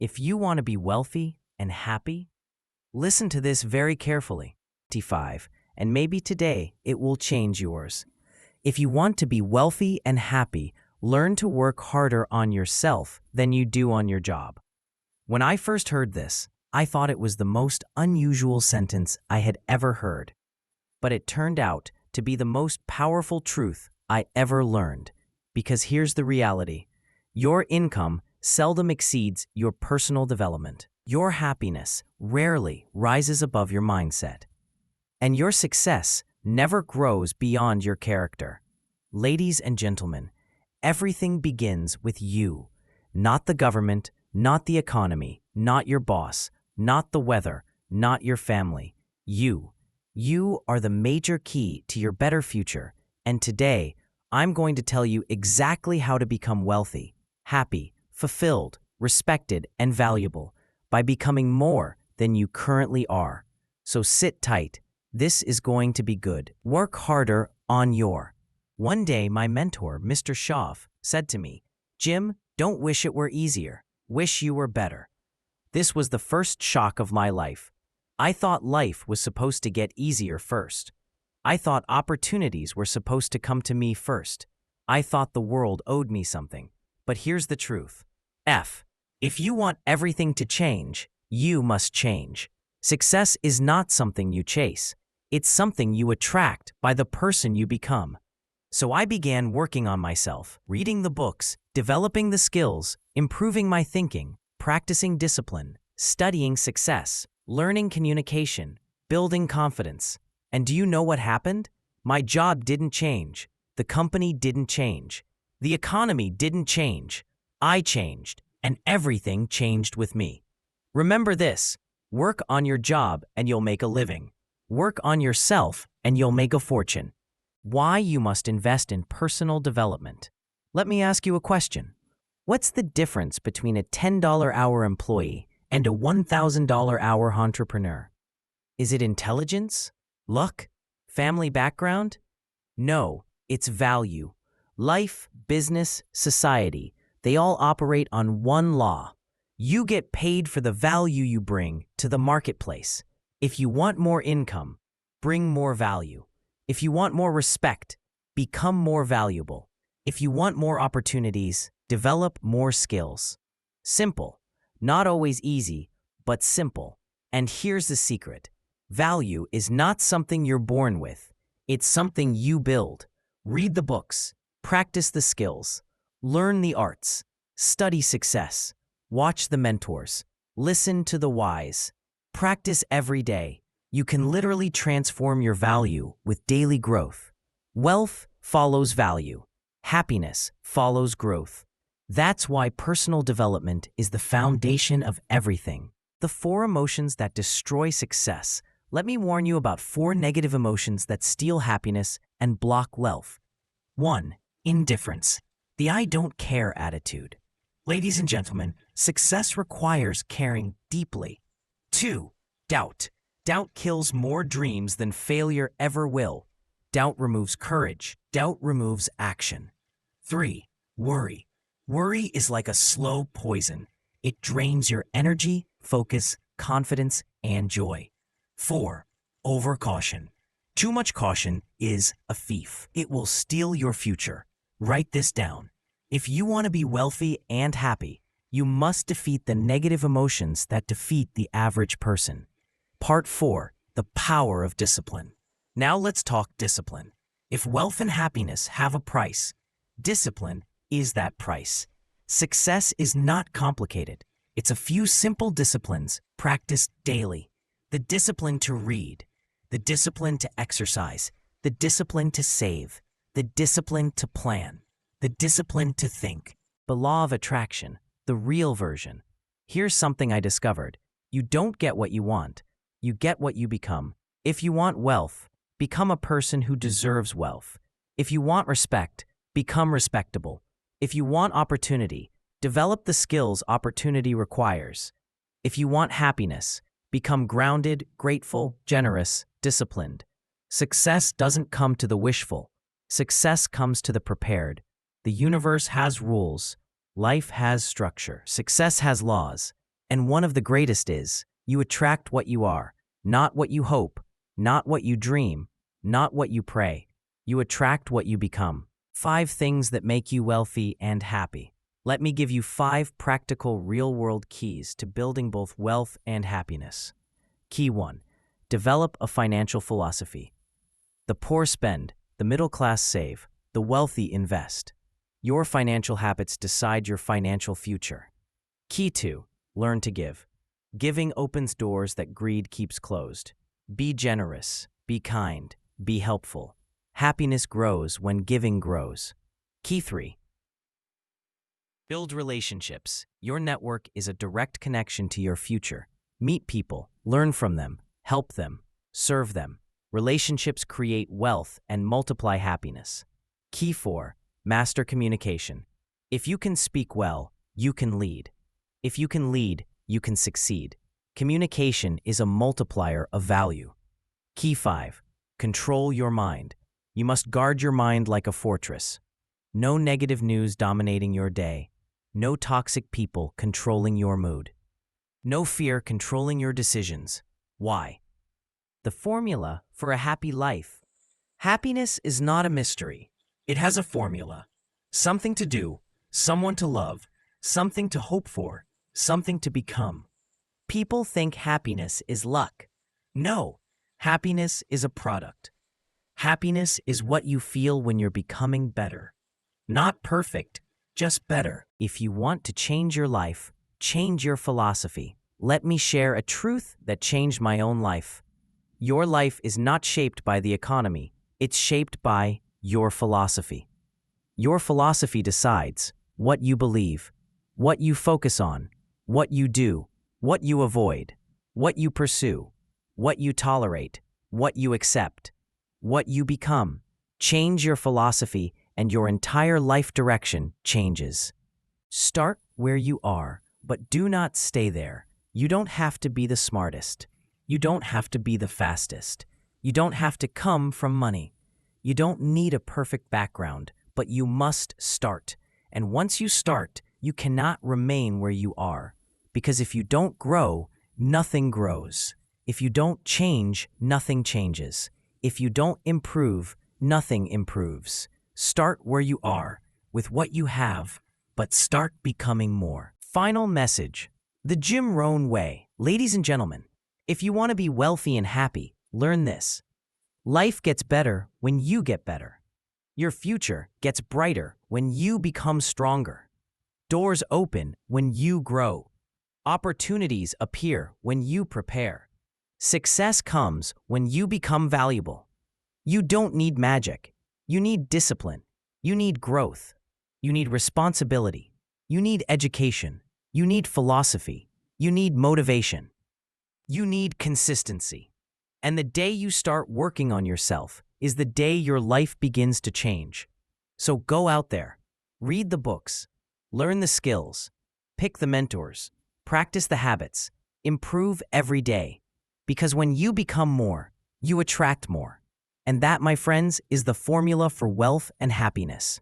If you want to be wealthy and happy, listen to this very carefully. 5, and maybe today it will change yours. If you want to be wealthy and happy, learn to work harder on yourself than you do on your job. When I first heard this, I thought it was the most unusual sentence I had ever heard. But it turned out to be the most powerful truth I ever learned. Because here's the reality. Your income seldom exceeds your personal development. Your happiness rarely rises above your mindset. And your success never grows beyond your character. Ladies and gentlemen, everything begins with you. Not the government, not the economy, not your boss, not the weather, not your family. You. You are the major key to your better future. And today, I'm going to tell you exactly how to become wealthy, happy, fulfilled, respected, and valuable by becoming more than you currently are. So sit tight. This is going to be good. Work harder on your. One day, my mentor, Mr. Shov, said to me, "Jim, don't wish it were easier. Wish you were better." This was the first shock of my life. I thought life was supposed to get easier first. I thought opportunities were supposed to come to me first. I thought the world owed me something. But here's the truth. If you want everything to change, you must change. Success is not something you chase. It's something you attract by the person you become. So I began working on myself, reading the books, developing the skills, improving my thinking, practicing discipline, studying success, learning communication, building confidence. And do you know what happened? My job didn't change. The company didn't change. The economy didn't change. I changed, and everything changed with me. Remember this: work on your job and you'll make a living. Work on yourself and you'll make a fortune. Why you must invest in personal development. Let me ask you a question. What's the difference between a $10-hour employee and a $1,000-hour entrepreneur? Is it intelligence? Luck? Family background? No, it's value. Life, business, society, they all operate on one law. You get paid for the value you bring to the marketplace. If you want more income, bring more value. If you want more respect, become more valuable. If you want more opportunities, develop more skills. Simple. Not always easy, but simple. And here's the secret. Value is not something you're born with. It's something you build. Read the books, practice the skills, learn the arts, study success, watch the mentors, listen to the wise, practice every day. You can literally transform your value with daily growth. Wealth follows value. Happiness follows growth. That's why personal development is the foundation of everything. The 4 emotions that destroy success. Let me warn you about 4 negative emotions that steal happiness and block wealth. 1. Indifference. The I don't care attitude. Ladies and gentlemen, success requires caring deeply. 2. Doubt. Doubt kills more dreams than failure ever will. Doubt removes courage. Doubt removes action. 3. Worry. Worry is like a slow poison. It drains your energy, focus, confidence, and joy. 4. Overcaution. Too much caution is a thief. It will steal your future. Write this down. If you want to be wealthy and happy, you must defeat the negative emotions that defeat the average person. Part 4. The power of discipline. Now let's talk discipline. If wealth and happiness have a price, discipline is that price. Success is not complicated. It's a few simple disciplines practiced daily. The discipline to read, the discipline to exercise, the discipline to save, the discipline to plan, the discipline to think. The law of attraction, the real version. Here's something I discovered. You don't get what you want. You get what you become. If you want wealth, become a person who deserves wealth. If you want respect, become respectable. If you want opportunity, develop the skills opportunity requires. If you want happiness, become grounded, grateful, generous, disciplined. Success doesn't come to the wishful. Success comes to the prepared. The universe has rules. Life has structure. Success has laws. And one of the greatest is, you attract what you are, not what you hope, not what you dream, not what you pray. You attract what you become. 5 things that make you wealthy and happy. Let me give you 5 practical real-world keys to building both wealth and happiness. Key 1. Develop a financial philosophy. The poor spend, the middle class save, the wealthy invest. Your financial habits decide your financial future. Key 2. Learn to give. Giving opens doors that greed keeps closed. Be generous, be kind, be helpful. Happiness grows when giving grows. Key 3. Build relationships. Your network is a direct connection to your future. Meet people, learn from them, help them, serve them. Relationships create wealth and multiply happiness. Key 4. Master communication. If you can speak well, you can lead. If you can lead, you can succeed. Communication is a multiplier of value. Key 5. Control your mind. You must guard your mind like a fortress. No negative news dominating your day. No toxic people controlling your mood. No fear controlling your decisions. Why? The formula for a happy life. Happiness is not a mystery. It has a formula. Something to do, someone to love, something to hope for, something to become. People think happiness is luck. No, happiness is a product. Happiness is what you feel when you're becoming better. Not perfect, just better. If you want to change your life, change your philosophy. Let me share a truth that changed my own life. Your life is not shaped by the economy. It's shaped by your philosophy. Your philosophy decides what you believe, what you focus on, what you do, what you avoid, what you pursue, what you tolerate, what you accept, what you become. Change your philosophy and your entire life direction changes. Start where you are, but do not stay there. You don't have to be the smartest. You don't have to be the fastest. You don't have to come from money. You don't need a perfect background, but you must start. And once you start, you cannot remain where you are. Because if you don't grow, nothing grows. If you don't change, nothing changes. If you don't improve, nothing improves. Start where you are, with what you have, but start becoming more. Final message. The Jim Rohn way. Ladies and gentlemen, if you want to be wealthy and happy, learn this. Life gets better when you get better. Your future gets brighter when you become stronger. Doors open when you grow. Opportunities appear when you prepare. Success comes when you become valuable. You don't need magic. You need discipline. You need growth. You need responsibility. You need education. You need philosophy. You need motivation. You need consistency. And the day you start working on yourself is the day your life begins to change. So go out there, read the books, learn the skills, pick the mentors, practice the habits, improve every day. Because when you become more, you attract more. And that, my friends, is the formula for wealth and happiness.